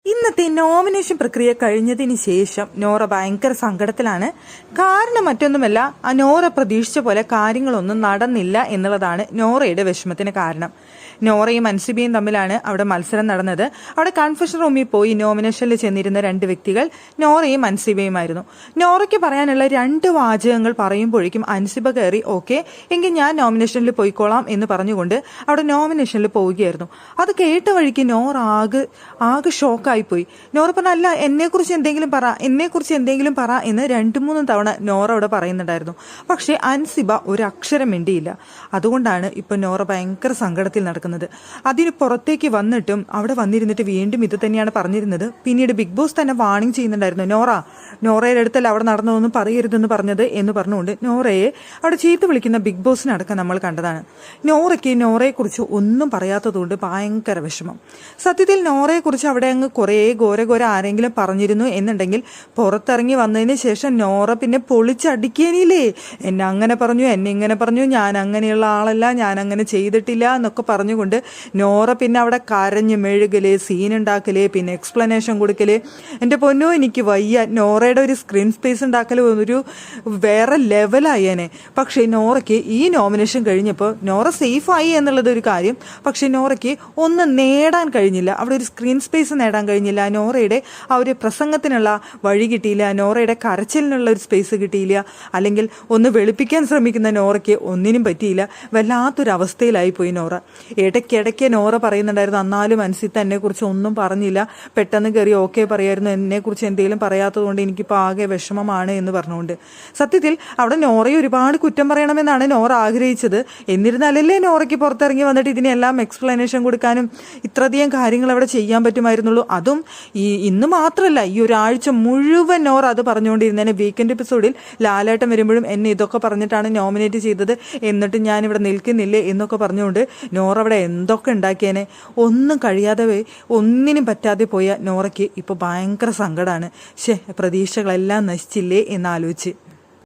ഇന്നത്തെ നോമിനേഷൻ പ്രക്രിയ കഴിഞ്ഞതിന് ശേഷം നോറ ഭയങ്കര സങ്കടത്തിലാണ്. കാരണം മറ്റൊന്നുമല്ല, ആ നോറ പ്രതീക്ഷിച്ച പോലെ കാര്യങ്ങളൊന്നും നടന്നില്ല എന്നുള്ളതാണ് നോറയുടെ വിഷമത്തിന് കാരണം. നോറയും അൻസിബയും തമ്മിലാണ് അവിടെ മത്സരം നടന്നത്. അവിടെ കൺഫഷൻ റൂമിൽ പോയി നോമിനേഷനിൽ ചെന്നിരുന്ന രണ്ട് വ്യക്തികൾ നോറയും അൻസിബയുമായിരുന്നു. നോറയ്ക്ക് പറയാനുള്ള 2 വാചകങ്ങൾ പറയുമ്പോഴേക്കും അൻസിബ കയറി ഓക്കെ എങ്കിൽ ഞാൻ നോമിനേഷനിൽ പോയിക്കോളാം എന്ന് പറഞ്ഞുകൊണ്ട് അവിടെ നോമിനേഷനിൽ പോവുകയായിരുന്നു. അത് കേട്ട വഴിക്ക് നോറ ആകെ ഷോക്കായിപ്പോയി. നോറ പറഞ്ഞ അല്ല എന്നെക്കുറിച്ച് എന്തെങ്കിലും പറ എന്ന് 2-3 തവണ നോറ അവിടെ പറയുന്നുണ്ടായിരുന്നു. പക്ഷേ അൻസിബ ഒരു അക്ഷരം മിണ്ടിയില്ല. അതുകൊണ്ടാണ് ഇപ്പൊ നോറ ഭയങ്കര സങ്കടത്തിൽ നടക്കുന്നത്. അതിന് പുറത്തേക്ക് വന്നിട്ടും അവിടെ വന്നിരുന്നിട്ട് വീണ്ടും ഇത് തന്നെയാണ് പറഞ്ഞിരുന്നത്. പിന്നീട് ബിഗ് ബോസ് തന്നെ വാണിംഗ് ചെയ്യുന്നുണ്ടായിരുന്നു, നോറയുടെ അടുത്തല്ല അവിടെ നടന്നതൊന്നും പറയരുതെന്ന് പറഞ്ഞത് എന്ന് പറഞ്ഞുകൊണ്ട് നോറയെ അവിടെ ചീത്ത വിളിക്കുന്ന ബിഗ് ബോസിനടക്കം നമ്മൾ കണ്ടതാണ്. നോറയെക്കുറിച്ച് ഒന്നും പറയാത്തതുകൊണ്ട് ഭയങ്കര വിഷമം. സത്യത്തിൽ നോറയെക്കുറിച്ച് അവിടെ അങ്ങ് കുറേ ഘോര ആരെങ്കിലും പറഞ്ഞിരുന്നു എന്നുണ്ടെങ്കിൽ പുറത്തിറങ്ങി വന്നതിന് ശേഷം നോറ പിന്നെ പൊളിച്ചടിക്കാനില്ലേ, എന്നെ അങ്ങനെ പറഞ്ഞു, എന്നെ ഇങ്ങനെ പറഞ്ഞു, ഞാൻ അങ്ങനെയുള്ള ആളല്ല, ഞാൻ അങ്ങനെ ചെയ്തിട്ടില്ല എന്നൊക്കെ പറഞ്ഞുകൊണ്ട് നോറ പിന്നെ അവിടെ കരഞ്ഞ് മെഴുകല്, സീനുണ്ടാക്കല്, പിന്നെ എക്സ്പ്ലനേഷൻ കൊടുക്കല്. എൻ്റെ പൊന്നോ എനിക്ക് വയ്യ. നോറയുടെ ഒരു സ്ക്രീൻ സ്പേസ് ഉണ്ടാക്കൽ ഒരു വേറെ ലെവലായേനെ. പക്ഷേ നോറയ്ക്ക് ഈ നോമിനേഷൻ കഴിഞ്ഞപ്പോൾ നോറ സേഫായി എന്നുള്ളത് ഒരു കാര്യം. പക്ഷെ നോറയ്ക്ക് ഒന്നും നേടാൻ കഴിഞ്ഞില്ല. അവിടെ ഒരു സ്ക്രീൻ സ്പേസ് നേടാൻ കഴിഞ്ഞില്ല. നോറയുടെ ആ ഒരു പ്രസംഗത്തിനുള്ള വഴി കിട്ടിയില്ല. നോറയുടെ കരച്ചിലിനുള്ള ഒരു സ്പേസ് കിട്ടിയില്ല. അല്ലെങ്കിൽ ഒന്ന് വെളുപ്പിക്കാൻ ശ്രമിക്കുന്ന നോറയ്ക്ക് ഒന്നിനും പറ്റിയില്ല. വല്ലാത്തൊരവസ്ഥയിലായി പോയി നോറ. ഇടയ്ക്കിടയ്ക്ക് നോറ പറയുന്നുണ്ടായിരുന്നു, എന്നാലും അൻസിത്ത എന്നെക്കുറിച്ച് ഒന്നും പറഞ്ഞില്ല, പെട്ടെന്ന് കയറി ഓക്കെ പറയായിരുന്നു, എന്നെക്കുറിച്ച് എന്തെങ്കിലും പറയാത്തത് കൊണ്ട് എനിക്കിപ്പോൾ ആകെ വിഷമമാണ് എന്ന് പറഞ്ഞുകൊണ്ട്. സത്യത്തിൽ അവിടെ നോറയെ ഒരുപാട് കുറ്റം പറയണമെന്നാണ് നോറ ആഗ്രഹിച്ചത്. എന്നിരുന്നാലല്ലേ നോറയ്ക്ക് പുറത്തിറങ്ങി വന്നിട്ട് ഇതിനെല്ലാം എക്സ്പ്ലനേഷൻ കൊടുക്കാനും ഇത്രയധികം കാര്യങ്ങൾ അവിടെ ചെയ്യാൻ പറ്റുമായിരുന്നുള്ളൂ. അതും ഇന്ന് മാത്രമല്ല, ഈ ഒരാഴ്ച മുഴുവൻ നോറ അത് പറഞ്ഞുകൊണ്ടിരുന്നേനെ. വീക്കെൻഡ് എപ്പിസോഡിൽ ലാലേട്ടൻ വരുമ്പോഴും എന്നെ ഇതൊക്കെ പറഞ്ഞിട്ടാണ് നോമിനേറ്റ് ചെയ്തത്, എന്നിട്ട് ഞാനിവിടെ നിൽക്കുന്നില്ലേ എന്നൊക്കെ പറഞ്ഞുകൊണ്ട് നോറ അവിടെ എന്തൊക്കെ ഉണ്ടാക്കിയേനെ. ഒന്നും കഴിയാതെ ഒന്നിനും പറ്റാതെ പോയ നോറയ്ക്ക് ഇപ്പോൾ ഭയങ്കര സങ്കടമാണ്. പ്രതീക്ഷകളെല്ലാം നശിച്ചില്ലേ എന്നാലോചിച്ച്.